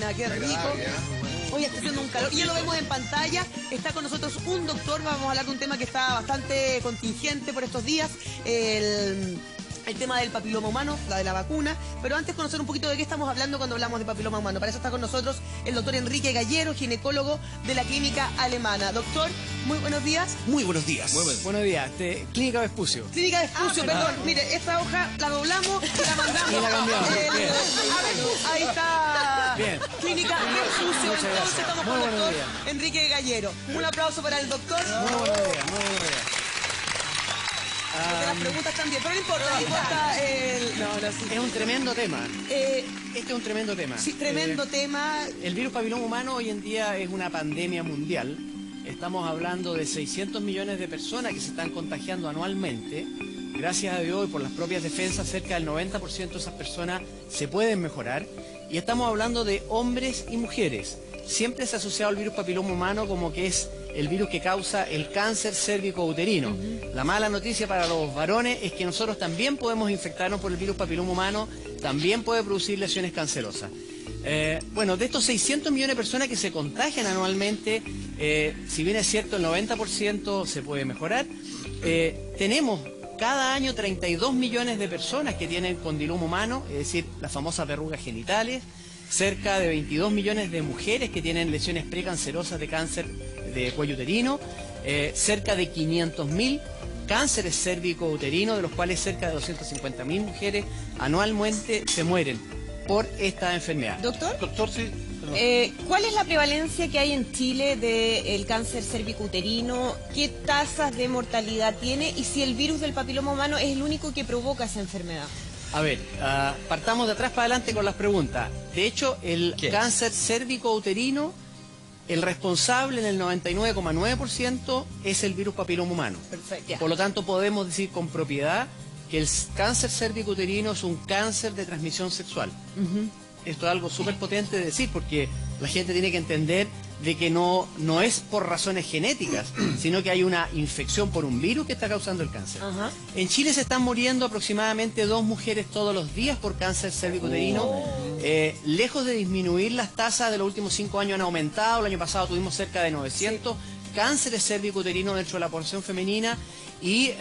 Mira, qué rico. Hoy está haciendo un calor y ya lo vemos en pantalla. Está con nosotros un doctor. Vamos a hablar de un tema que está bastante contingente por estos días. El tema del papiloma humano, la de la vacuna. Pero antes conocer un poquito de qué estamos hablando cuando hablamos de papiloma humano. Para eso está con nosotros el doctor Enrique Gallero, ginecólogo de la Clínica Alemana. Doctor, muy buenos días. Muy buenos días. Buenos días. Clínica Vespucio. Clínica Vespucio, perdón. Mire, esta hoja la doblamos y la mandamos. Y la cambiamos. Ahí está. Bien. Clínica Vespucio. Muchas Entonces gracias. estamos Muy con el buenos doctor días. Enrique Gallero. Un aplauso para el doctor. Muy buenos días, muy buenos días. Porque las preguntas también, pero no importa, no importa Es un tremendo tema. Este es un tremendo tema. Sí, tremendo tema. El virus papiloma humano hoy en día es una pandemia mundial. Estamos hablando de 600 millones de personas que se están contagiando anualmente. Gracias a Dios y por las propias defensas, cerca del 90% de esas personas se pueden mejorar. Y estamos hablando de hombres y mujeres. Siempre se ha asociado al virus papiloma humano como que es el virus que causa el cáncer cérvico-uterino. La mala noticia para los varones es que nosotros también podemos infectarnos por el virus papiloma humano, también puede producir lesiones cancerosas. Bueno, de estos 600 millones de personas que se contagian anualmente, si bien es cierto el 90% se puede mejorar, tenemos cada año 32 millones de personas que tienen condiloma humano, es decir, las famosas verrugas genitales, cerca de 22 millones de mujeres que tienen lesiones precancerosas de cáncer de cuello uterino, cerca de 500.000 cánceres cérvico-uterinos, de los cuales cerca de 250.000 mujeres anualmente se mueren por esta enfermedad. Doctor, Sí. ¿Cuál es la prevalencia que hay en Chile del cáncer cérvico-uterino? ¿Qué tasas de mortalidad tiene? Y si el virus del papiloma humano es el único que provoca esa enfermedad. A ver, partamos de atrás para adelante con las preguntas. De hecho, el cáncer cérvico-uterino, el responsable en el 99,9% es el virus papiloma humano. perfecto. Por lo tanto, podemos decir con propiedad que el cáncer cérvico-uterino es un cáncer de transmisión sexual. Esto es algo súper potente de decir porque la gente tiene que entender de que no es por razones genéticas, sino que hay una infección por un virus que está causando el cáncer. En Chile se están muriendo aproximadamente 2 mujeres todos los días por cáncer cérvico-uterino. Lejos de disminuir, las tasas de los últimos 5 años han aumentado. El año pasado tuvimos cerca de 900 cánceres cérvico-uterinos dentro de la población femenina y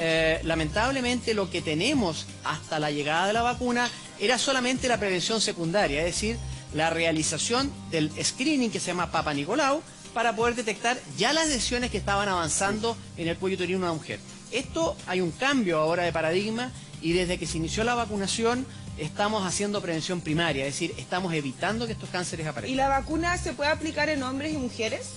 lamentablemente lo que tenemos hasta la llegada de la vacuna era solamente la prevención secundaria, es decir, la realización del screening que se llama Papa Nicolau para poder detectar ya las lesiones que estaban avanzando en el cuello uterino de una mujer. Esto hay un cambio ahora de paradigma y desde que se inició la vacunación estamos haciendo prevención primaria, es decir, estamos evitando que estos cánceres aparezcan. ¿Y la vacuna se puede aplicar en hombres y mujeres?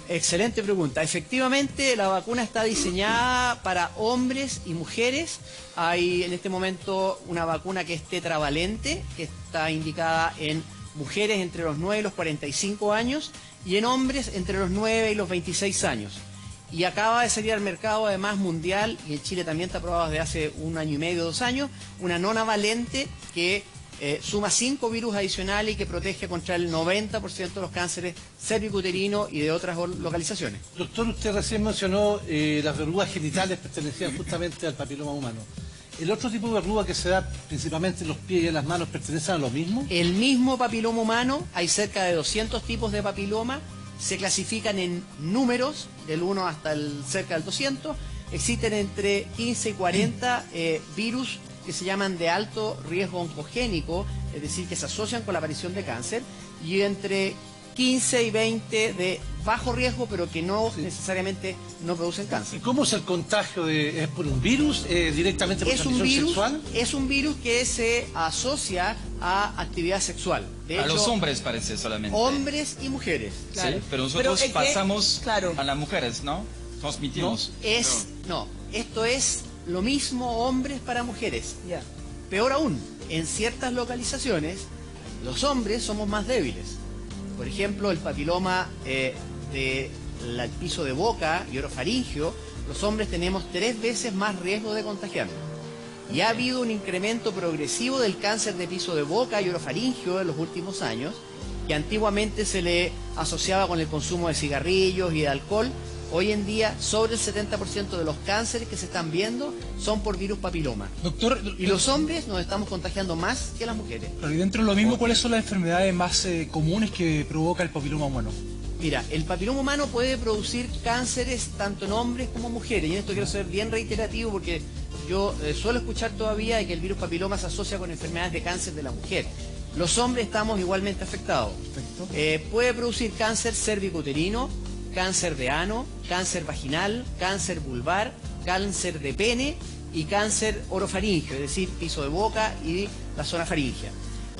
Excelente pregunta. Efectivamente, la vacuna está diseñada para hombres y mujeres. Hay en este momento una vacuna que es tetravalente, que está indicada en mujeres entre los 9 y los 45 años y en hombres entre los 9 y los 26 años. Y acaba de salir al mercado además mundial, y en Chile también está aprobado desde hace 1 año y medio, 2 años, una nonavalente que suma 5 virus adicionales y que protege contra el 90% de los cánceres cérvico-uterinos y de otras localizaciones. Doctor, usted recién mencionó las verrugas genitales pertenecían justamente al papiloma humano. ¿El otro tipo de verruga que se da principalmente en los pies y en las manos pertenecen a lo mismo? El mismo papiloma humano, hay cerca de 200 tipos de papiloma, se clasifican en números, del 1 hasta cerca del 200, existen entre 15 y 40 virus que se llaman de alto riesgo oncogénico, es decir, que se asocian con la aparición de cáncer, y entre 15 y 20 de bajo riesgo, pero que no necesariamente no producen cáncer. ¿Y cómo es el contagio? ¿Es por un virus? ¿Directamente por transmisión sexual? Es un virus que se asocia a actividad sexual. De a hecho, los hombres parece solamente. Hombres y mujeres. Claro. Sí, pero nosotros pasamos claro. a las mujeres, ¿no? Transmitimos. Esto es lo mismo hombres para mujeres. Ya. Peor aún, en ciertas localizaciones, los hombres somos más débiles. Por ejemplo, el papiloma del piso de boca y orofaringio, los hombres tenemos 3 veces más riesgo de contagiarnos. Y ha habido un incremento progresivo del cáncer de piso de boca y orofaringio en los últimos años, que antiguamente se le asociaba con el consumo de cigarrillos y de alcohol, Hoy en día, sobre el 70% de los cánceres que se están viendo son por virus papiloma. Doctor, Y los hombres nos estamos contagiando más que las mujeres. pero y dentro de lo mismo, ¿cuáles son las enfermedades más comunes que provoca el papiloma humano? Mira, el papiloma humano puede producir cánceres tanto en hombres como mujeres. Y en esto quiero ser bien reiterativo porque yo suelo escuchar todavía que el virus papiloma se asocia con enfermedades de cáncer de la mujer. Los hombres estamos igualmente afectados. Puede producir cáncer cervicouterino, cáncer de ano, cáncer vaginal, cáncer vulvar, cáncer de pene y cáncer orofaringeo, es decir, piso de boca y la zona faringea.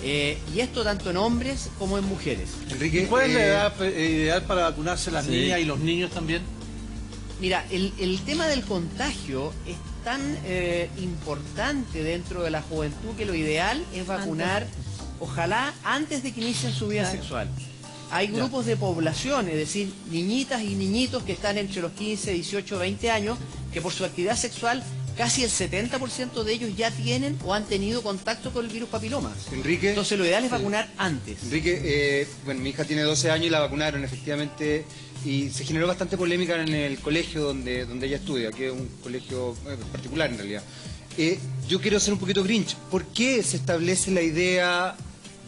Y esto tanto en hombres como en mujeres. Enrique, ¿cuál es la edad ideal para vacunarse las niñas y los niños también? Mira, el tema del contagio es tan importante dentro de la juventud que lo ideal es vacunar, ojalá antes de que inicien su vida sexual. Hay grupos de población, es decir, niñitas y niñitos que están entre los 15, 18, 20 años, que por su actividad sexual casi el 70% de ellos ya tienen o han tenido contacto con el virus papiloma. Enrique. Entonces lo ideal es vacunar antes. Enrique, bueno, mi hija tiene 12 años y la vacunaron efectivamente y se generó bastante polémica en el colegio donde ella estudia, que es un colegio particular en realidad. Yo quiero ser un poquito grinch. ¿Por qué se establece la idea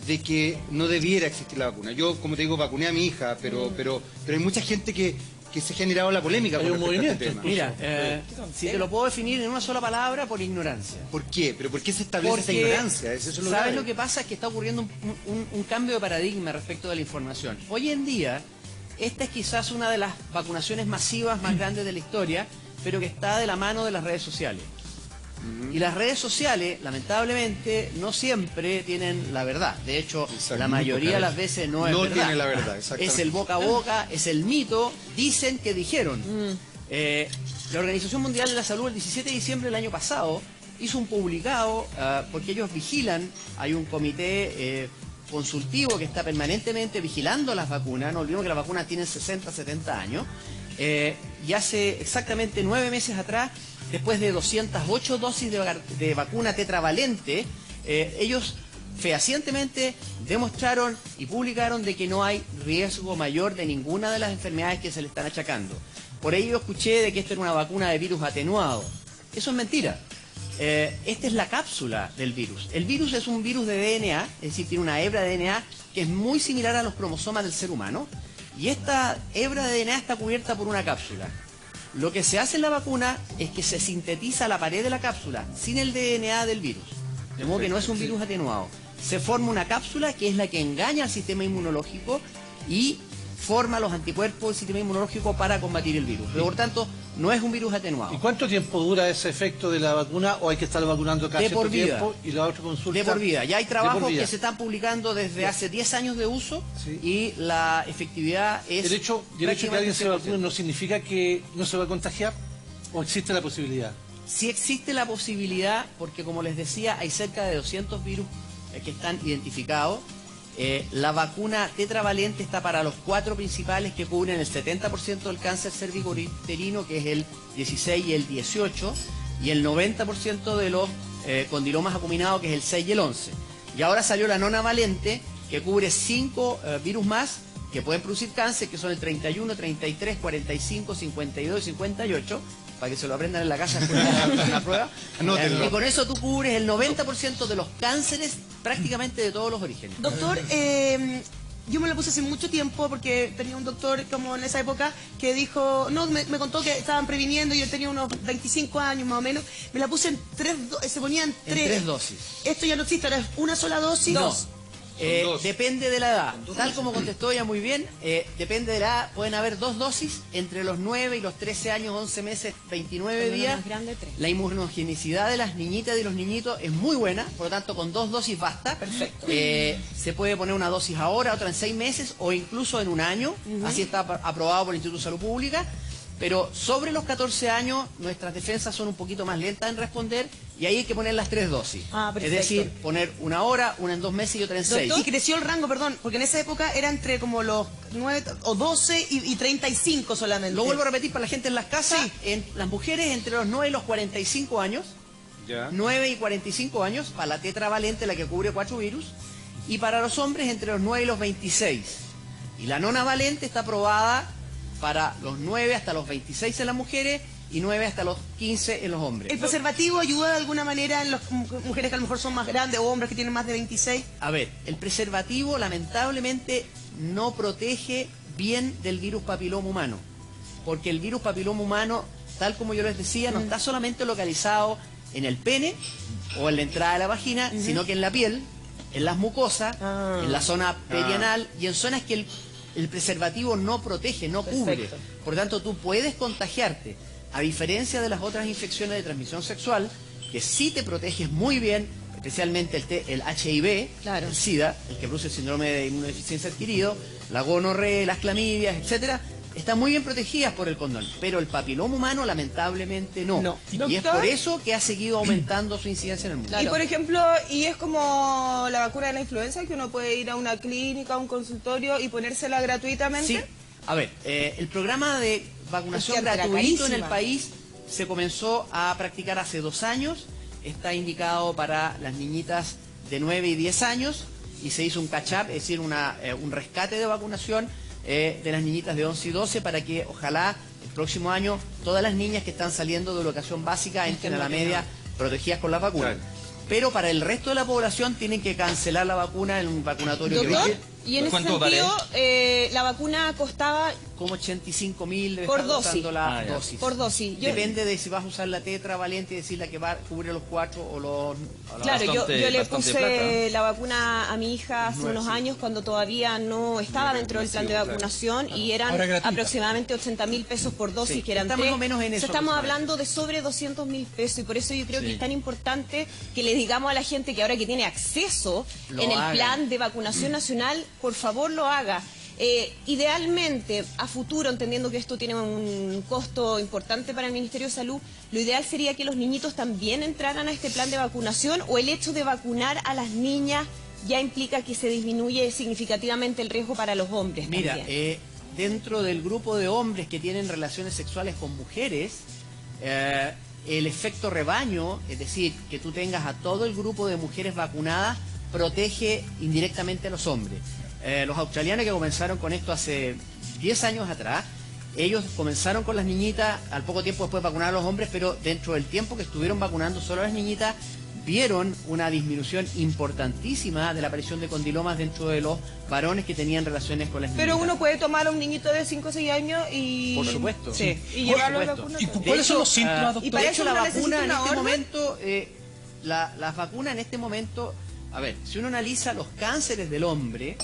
de que no debiera existir la vacuna? Yo, como te digo, vacuné a mi hija, pero hay mucha gente que se ha generado la polémica Hay con un respecto a este movimiento. tema. Mira, si te lo puedo definir en una sola palabra, por ignorancia. ¿Por qué? ¿Pero por qué se establece esa ignorancia? Eso es lo ¿sabes grave. lo que pasa? Es que está ocurriendo un cambio de paradigma respecto de la información. Hoy en día, esta es quizás una de las vacunaciones masivas más grandes de la historia, pero que está de la mano de las redes sociales. Y las redes sociales, lamentablemente, no siempre tienen la verdad. De hecho, Exacto, la mayoría de las veces no es verdad. tiene la verdad, exactamente. Es el boca a boca, es el mito, dicen que dijeron. La Organización Mundial de la Salud el 17 de diciembre del año pasado hizo un publicado porque ellos vigilan, hay un comité consultivo que está permanentemente vigilando las vacunas. No olvidemos que las vacunas tienen 60, 70 años. Y hace exactamente 9 meses atrás, después de 208 dosis de vacuna tetravalente, ellos fehacientemente demostraron y publicaron de que no hay riesgo mayor de ninguna de las enfermedades que se le están achacando. Por ello escuché de que esta era una vacuna de virus atenuado. Eso es mentira. Esta es la cápsula del virus. El virus es un virus de DNA, es decir, tiene una hebra de DNA que es muy similar a los cromosomas del ser humano. Y esta hebra de DNA está cubierta por una cápsula. Lo que se hace en la vacuna es que se sintetiza la pared de la cápsula sin el DNA del virus. De modo que no es un virus atenuado. Se forma una cápsula que es la que engaña al sistema inmunológico y forma los anticuerpos del sistema inmunológico para combatir el virus. Pero, por tanto, no es un virus atenuado. ¿Y cuánto tiempo dura ese efecto de la vacuna o hay que estar vacunando cada De cierto por vida. tiempo? Y la otra consulta. De por vida. Ya hay trabajos vida. que se están publicando desde hace 10 años de uso Sí. y la efectividad es... ¿El hecho de que alguien se vacune 100%. no significa que no se va a contagiar? ¿O existe la posibilidad? Sí existe la posibilidad, porque como les decía, hay cerca de 200 virus que están identificados. La vacuna tetravalente está para los 4 principales que cubren el 70% del cáncer cervicouterino, que es el 16 y el 18, y el 90% de los condilomas acuminados, que es el 6 y el 11. Y ahora salió la nonavalente, que cubre 5 virus más que pueden producir cáncer, que son el 31, 33, 45, 52 y 58, para que se lo aprendan en la casa después de una prueba. Anótenlo. Y con eso tú cubres el 90% de los cánceres prácticamente de todos los orígenes. Doctor, yo me lo puse hace mucho tiempo porque tenía un doctor como en esa época que dijo, no, me contó que estaban previniendo y yo tenía unos 25 años más o menos. Me la puse en 3, se ponían 3 dosis. Esto ya no existe, ahora es una sola dosis. No. Son 2. Depende de la edad. Tal como contestó ella muy bien, depende de la edad. Pueden haber 2 dosis entre los 9 y los 13 años, 11 meses, 29 Cuando días. uno es más grande, 3. La inmunogenicidad de las niñitas y los niñitos es muy buena, por lo tanto con 2 dosis basta. Perfecto. Se puede poner una dosis ahora, otra en 6 meses o incluso en un año. Así está aprobado por el Instituto de Salud Pública. Pero sobre los 14 años nuestras defensas son un poquito más lentas en responder y ahí hay que poner las 3 dosis. Ah, es perfecto. decir, poner una ahora, una en 2 meses y otra en 6. Y creció el rango, perdón, porque en esa época era entre como los 9 o 12 y 35 solamente. Lo vuelvo a repetir para la gente en las casas. Sí. En las mujeres entre los 9 y los 45 años, Ya. 9 y 45 años, para la tetravalente, la que cubre 4 virus, y para los hombres entre los 9 y los 26. Y la nonavalente está aprobada para los 9 hasta los 26 en las mujeres y 9 hasta los 15 en los hombres. ¿El preservativo ayuda de alguna manera en las mujeres que a lo mejor son más grandes o hombres que tienen más de 26? A ver, el preservativo lamentablemente no protege bien del virus papiloma humano, porque el virus papiloma humano, tal como yo les decía, no está solamente localizado en el pene o en la entrada de la vagina, sino que en la piel, en las mucosas, en la zona perianal y en zonas que el preservativo no protege, no cubre. Perfecto. Por tanto, tú puedes contagiarte, a diferencia de las otras infecciones de transmisión sexual, que sí te proteges muy bien, especialmente el HIV, Claro. el SIDA, el que produce el síndrome de inmunodeficiencia adquirido, la gonorrea, las clamidias, etcétera, están muy bien protegidas por el condón, pero el papiloma humano lamentablemente no. No. Y es Doctor. por eso que ha seguido aumentando su incidencia en el mundo. Claro. Y por ejemplo, y es como la vacuna de la influenza, que uno puede ir a una clínica, a un consultorio y ponérsela gratuitamente. Sí, a ver, el programa de vacunación Es que era gratuito en el carísima. país se comenzó a practicar hace 2 años, está indicado para las niñitas de 9 y 10 años y se hizo un catch-up, es decir, un rescate de vacunación de las niñitas de 11 y 12 para que ojalá el próximo año todas las niñas que están saliendo de educación básica entren a la media protegidas con la vacuna. Claro. Pero para el resto de la población tienen que cancelar la vacuna en un vacunatorio que Doctor, vaya. y en ese ¿Cuánto sentido, la vacuna costaba Como 85.000 debe Por estar dosis. costando la ya. dosis. por dosis. Yo- Depende de si vas a usar la tetravalente y decir la que va cubre los 4 o los... Claro, yo Bastante- le bastante puse plata. la vacuna a mi hija hace unos años cuando todavía no estaba dentro del plan de vacunación y eran Ahora gratuita. aproximadamente 80.000 pesos por dosis, Sí, que eran está más o menos en eso Estamos aproximadamente. hablando de sobre 200.000 pesos y por eso yo creo que Sí. es tan importante que le digamos a la gente que ahora que tiene acceso Lo en el hagan. plan de vacunación nacional, por favor lo haga. Idealmente, a futuro, entendiendo que esto tiene un costo importante para el Ministerio de Salud, lo ideal sería que los niñitos también entraran a este plan de vacunación, o el hecho de vacunar a las niñas ya implica que se disminuye significativamente el riesgo para los hombres. Mira, también. dentro del grupo de hombres que tienen relaciones sexuales con mujeres, el efecto rebaño, es decir, que tú tengas a todo el grupo de mujeres vacunadas, protege indirectamente a los hombres. Los australianos que comenzaron con esto hace 10 años atrás, ellos comenzaron con las niñitas, al poco tiempo después vacunar a los hombres, pero dentro del tiempo que estuvieron vacunando solo a las niñitas, vieron una disminución importantísima de la aparición de condilomas dentro de los varones que tenían relaciones con las niñitas. Pero uno puede tomar a un niñito de 5 o 6 años y... Por supuesto. Sí, y Por llevarlo a la supuesto. vacuna. ¿Y cuáles son los síntomas, doctor? y para De eso hecho, la uno necesita vacuna en una este orden. momento, las vacunas en este momento, a ver, si uno analiza los cánceres del hombre,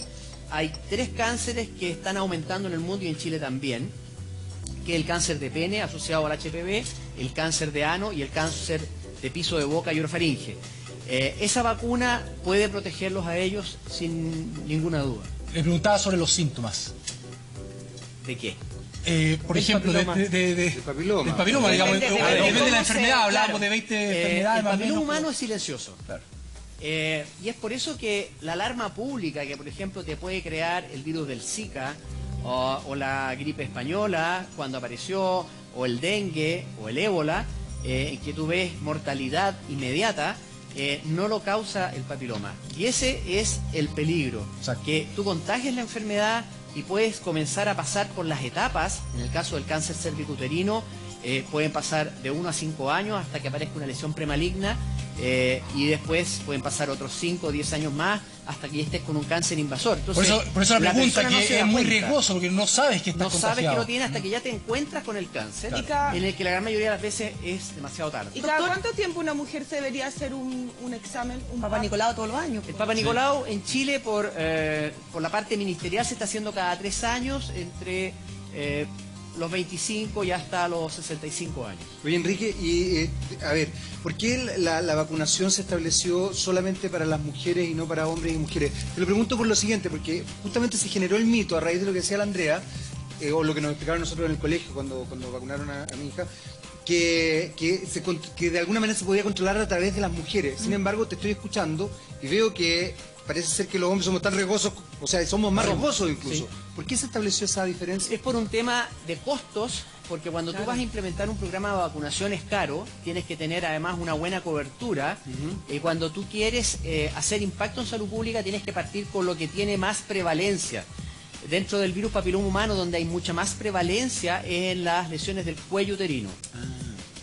hay 3 cánceres que están aumentando en el mundo y en Chile también, que es el cáncer de pene asociado al HPV, el cáncer de ano y el cáncer de piso de boca y orofaringe. Esa vacuna puede protegerlos a ellos sin ninguna duda. Le preguntaba sobre los síntomas. ¿De qué? Por Del ejemplo, papiloma. Del papiloma. del papiloma, digamos, Depende de depende de cómo la se- enfermedad, hablábamos claro. de 20 El enfermedades más o papiloma menos. humano es silencioso. Claro. Y es por eso que la alarma pública que, por ejemplo, te puede crear el virus del Zika o la gripe española cuando apareció, o el dengue o el ébola, que tú ves mortalidad inmediata, no lo causa el papiloma. Y ese es el peligro, Exacto. que tú contagies la enfermedad y puedes comenzar a pasar por las etapas. En el caso del cáncer cervicuterino, pueden pasar de 1 a 5 años hasta que aparezca una lesión premaligna, y después pueden pasar otros 5 o 10 años más hasta que ya estés con un cáncer invasor. Entonces, Por eso la pregunta, persona no que se da es muy cuenta. riesgoso, porque no sabes que estás No sabes contagiado. que lo tienes hasta que ya te encuentras con el cáncer, Claro. en el que la gran mayoría de las veces es demasiado tarde. ¿Y cada cuánto tiempo una mujer se debería hacer un examen? Un Papá Nicolau todos los años. El Papa Nicolau en Chile por la parte ministerial se está haciendo cada 3 años, entre los 25 y hasta los 65 años. Oye, Enrique, y a ver, ¿por qué la vacunación se estableció solamente para las mujeres y no para hombres y mujeres? Te lo pregunto por lo siguiente, porque justamente se generó el mito a raíz de lo que decía la Andrea, o lo que nos explicaron nosotros en el colegio cuando vacunaron a mi hija, que de alguna manera se podía controlar a través de las mujeres. Sin embargo, te estoy escuchando y veo que parece ser que los hombres somos tan riesgosos, o sea, somos más riesgosos incluso. Sí. ¿Por qué se estableció esa diferencia? Es por un tema de costos, porque cuando tú vas a implementar un programa de vacunación es caro, tienes que tener además una buena cobertura, y cuando tú quieres hacer impacto en salud pública tienes que partir con lo que tiene más prevalencia. dentro del virus papiloma humano, donde hay mucha más prevalencia en las lesiones del cuello uterino.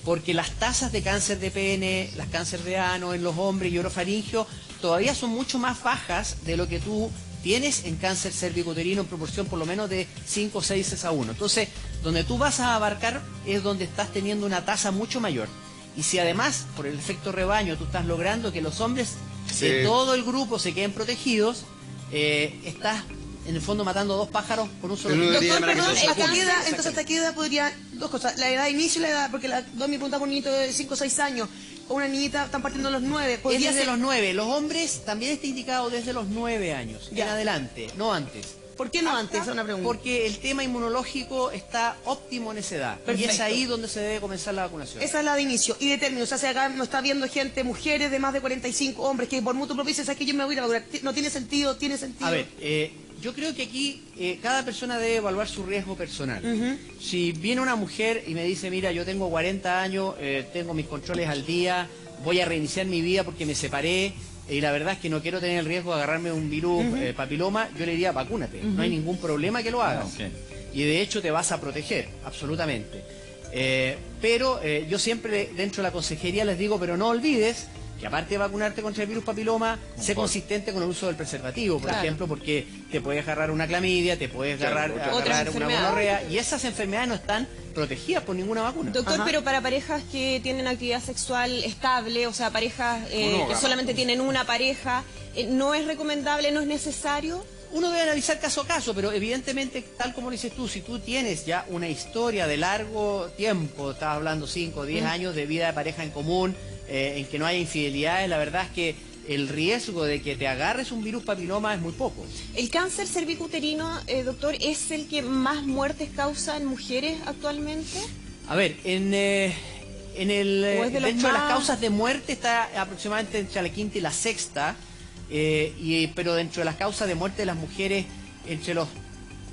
Porque las tasas de cáncer de pene, las cáncer de ano en los hombres y orofaringio todavía son mucho más bajas de lo que tú tienes en cáncer cervicouterino en proporción por lo menos de 5 o 6 a 1. Entonces, donde tú vas a abarcar es donde estás teniendo una tasa mucho mayor. Y si además, por el efecto rebaño, tú estás logrando que los hombres de todo el grupo se queden protegidos, estás en el fondo matando 2 pájaros con un solo tiro. Doctor, perdón, entonces hasta qué edad podría, 2 cosas, la edad de inicio y la edad, porque la Domi preguntaba por un niñito de 5 o 6 años, o una niñita, están partiendo los 9. Es desde los 9, los hombres también está indicado desde los 9 años, en adelante, no antes. ¿Por qué no antes? Es una pregunta. Porque el tema inmunológico está óptimo en esa edad. Perfecto. Y es ahí donde se debe comenzar la vacunación. Esa es la de inicio. Y de término, o sea, si acá nos está viendo gente, mujeres de más de 45, hombres, que por mutuo propicio, ¿sabes que yo me voy a ir a vacunar? ¿No tiene sentido? ¿Tiene sentido? A ver, yo creo que aquí cada persona debe evaluar su riesgo personal. Si viene una mujer y me dice, mira, yo tengo 40 años, tengo mis controles al día, voy a reiniciar mi vida porque me separé, y la verdad es que no quiero tener el riesgo de agarrarme un virus papiloma, yo le diría, vacúnate. No hay ningún problema que lo hagas. Y de hecho te vas a proteger, absolutamente. Pero yo siempre dentro de la consejería les digo, pero no olvides que aparte de vacunarte contra el virus papiloma, sé consistente con el uso del preservativo, por ejemplo, porque te puedes agarrar una clamidia, te puedes agarrar una gonorrea, y esas enfermedades no están protegidas por ninguna vacuna. Doctor, pero para parejas que tienen actividad sexual estable, o sea, parejas que solamente tienen una pareja, ¿no es recomendable, no es necesario? Uno debe analizar caso a caso, pero evidentemente, tal como lo dices tú, si tú tienes ya una historia de largo tiempo, estás hablando 5 o 10 años de vida de pareja en común, en que no haya infidelidades, la verdad es que el riesgo de que te agarres un virus papiloma es muy poco. ¿El cáncer cervicuterino, doctor, es el que más muertes causa en mujeres actualmente? A ver, dentro de las causas de muerte está aproximadamente entre la 5ª y la 6ª, pero dentro de las causas de muerte de las mujeres entre los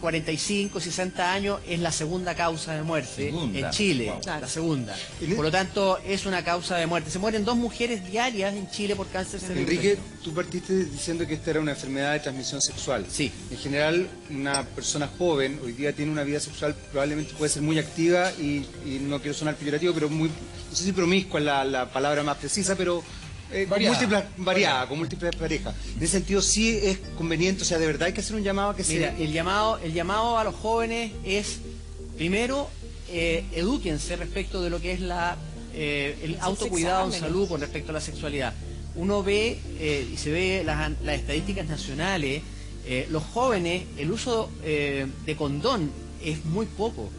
45, 60 años es la 2ª causa de muerte en Chile, la 2ª. Por lo tanto, es una causa de muerte. Se mueren 2 mujeres diarias en Chile por cáncer cervicuterino. Enrique, tú partiste diciendo que esta era una enfermedad de transmisión sexual. Sí. En general, una persona joven hoy día tiene una vida sexual, probablemente puede ser muy activa y no quiero sonar peyorativo, pero muy, no sé si promiscua es la palabra más precisa, pero variada, con múltiples parejas. En ese sentido sí es conveniente, o sea, de verdad hay que hacer un llamado a que Mira, el llamado a los jóvenes es, primero, edúquense respecto de lo que es el autocuidado en salud con respecto a la sexualidad. Uno ve, y se ve las estadísticas nacionales, los jóvenes, el uso de condón es muy poco.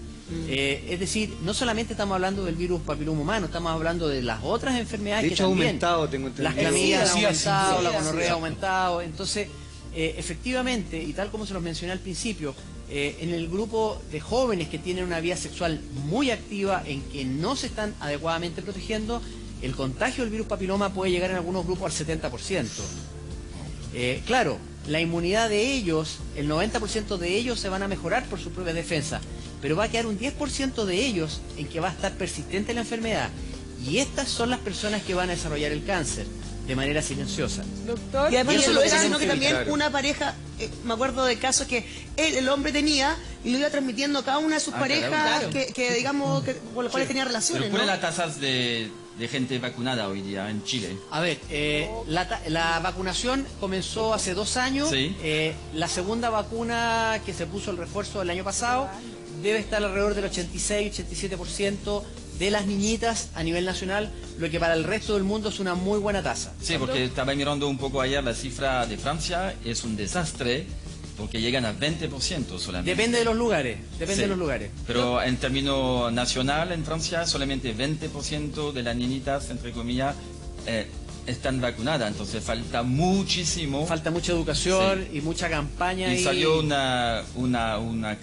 Es decir, no solamente estamos hablando del virus papiloma humano, estamos hablando de las otras enfermedades que también... De hecho, ha aumentado, tengo entendido. Las clamidias han aumentado, la gonorrea ha aumentado. Entonces, efectivamente, y tal como se los mencioné al principio, en el grupo de jóvenes que tienen una vida sexual muy activa, en que no se están adecuadamente protegiendo, el contagio del virus papiloma puede llegar en algunos grupos al 70%. Claro, la inmunidad de ellos, el 90% de ellos se van a mejorar por su propia defensa, pero va a quedar un 10% de ellos en que va a estar persistente la enfermedad. Y estas son las personas que van a desarrollar el cáncer de manera silenciosa. Doctor, y además no solo eso, sino que evitar. también una pareja, me acuerdo de casos que el hombre tenía y lo iba transmitiendo a cada una de sus parejas que digamos, con las cuales tenía relaciones. Pero ¿cuáles son las tasas de gente vacunada hoy día en Chile? A ver, la vacunación comenzó hace 2 años. Sí. La segunda vacuna que se puso el refuerzo el año pasado debe estar alrededor del 86-87% de las niñitas a nivel nacional, lo que para el resto del mundo es una muy buena tasa. Sí, porque estaba mirando un poco ayer la cifra de Francia, es un desastre, porque llegan a 20% solamente. Depende de los lugares, de los lugares. Pero en términos nacional, en Francia, solamente 20% de las niñitas, entre comillas, están vacunadas, entonces falta muchísimo. Falta mucha educación y mucha campaña. Y salió una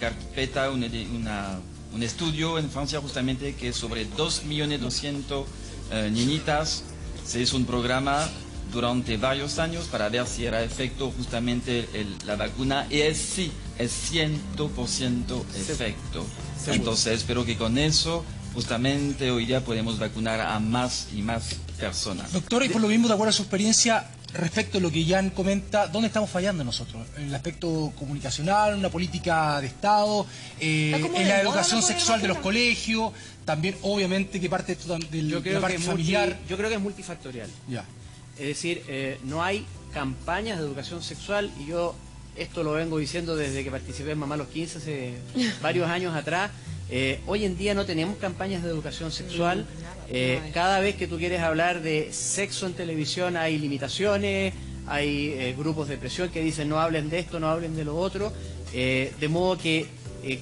carpeta, un estudio en Francia justamente que sobre 2.200.000 niñitas se hizo un programa durante varios años para ver si era efecto justamente la vacuna, y es 100% efecto. Entonces espero que con eso justamente hoy día podemos vacunar a más y más personas. Doctor, y por lo mismo, de acuerdo a su experiencia, respecto a lo que Jan comenta, ¿dónde estamos fallando nosotros? En el aspecto comunicacional, una política de Estado, en la educación sexual de los colegios, también obviamente que parte de esto de la parte familiar. Yo creo que es multifactorial. Ya. Es decir, no hay campañas de educación sexual, y yo esto lo vengo diciendo desde que participé en Mamá a los 15, hace varios años atrás. Hoy en día no tenemos campañas de educación sexual. Cada vez que tú quieres hablar de sexo en televisión hay limitaciones, hay grupos de presión que dicen no hablen de esto, no hablen de lo otro, de modo que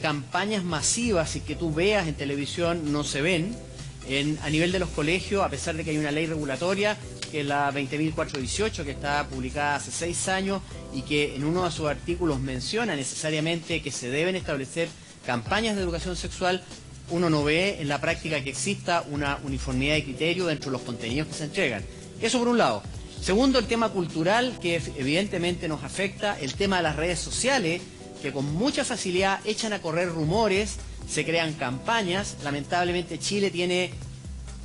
campañas masivas y que tú veas en televisión no se ven. A nivel de los colegios, a pesar de que hay una ley regulatoria, que es la 20.418, que está publicada hace 6 años y que en uno de sus artículos menciona necesariamente que se deben establecer campañas de educación sexual, uno no ve en la práctica que exista una uniformidad de criterio dentro de los contenidos que se entregan. Eso por un lado. Segundo, el tema cultural, que evidentemente nos afecta, el tema de las redes sociales, que con mucha facilidad echan a correr rumores, se crean campañas. Lamentablemente Chile tiene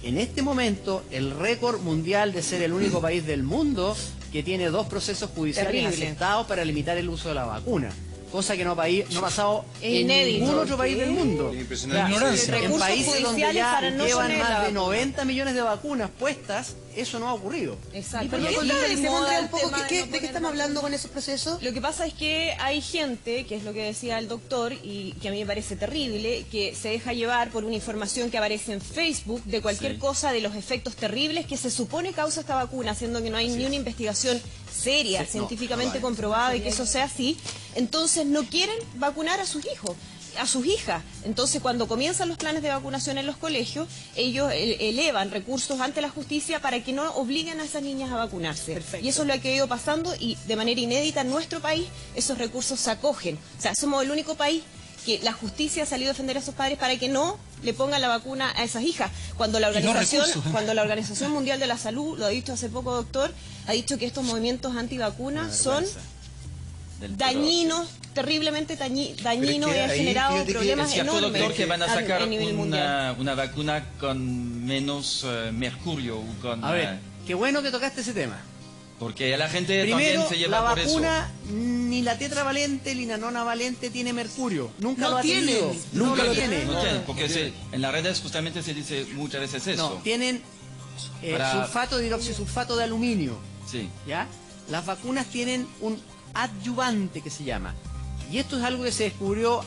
en este momento el récord mundial de ser el único país del mundo que tiene 2 procesos judiciales aceptados para limitar el uso de la vacuna. Cosa que no ha pasado en ningún otro país del mundo. Ignorancia. En países donde ya no llevan más de 90 millones de vacunas puestas, eso no ha ocurrido. Exacto. ¿Y por qué establecemos, Andrea, un poco de qué estamos hablando con esos procesos? Lo que pasa es que hay gente, que es lo que decía el doctor, y que a mí me parece terrible, que se deja llevar por una información que aparece en Facebook de cualquier cosa, de los efectos terribles que se supone causa esta vacuna, siendo que no hay ni una investigación seria, científicamente comprobada de que eso sea así. Entonces no quieren vacunar a sus hijos, a sus hijas. Entonces cuando comienzan los planes de vacunación en los colegios, ellos elevan recursos ante la justicia para que no obliguen a esas niñas a vacunarse. Perfecto. Y eso es lo que ha ido pasando, y de manera inédita en nuestro país esos recursos se acogen. O sea, somos el único país que la justicia ha salido a defender a esos padres para que no le pongan la vacuna a esas hijas. Cuando la Organización Mundial de la Salud, lo ha dicho hace poco, doctor, ha dicho que estos movimientos antivacunas son dañinos, terriblemente dañinos, y han generado problemas enormes. Doctor, que van a sacar mundial. una vacuna con menos mercurio. A ver, qué bueno que tocaste ese tema. Porque la gente Primero, también se lleva por eso. La vacuna, ni la tetravalente ni la nonavalente tiene mercurio. Nunca lo ha tenido. Nunca lo tiene. tiene. No tiene, porque en las redes justamente se dice muchas veces eso. No, tienen sulfato de hidroxisulfato de aluminio. Sí. ¿Ya? Las vacunas tienen un adyuvante que se llama. Y esto es algo que se descubrió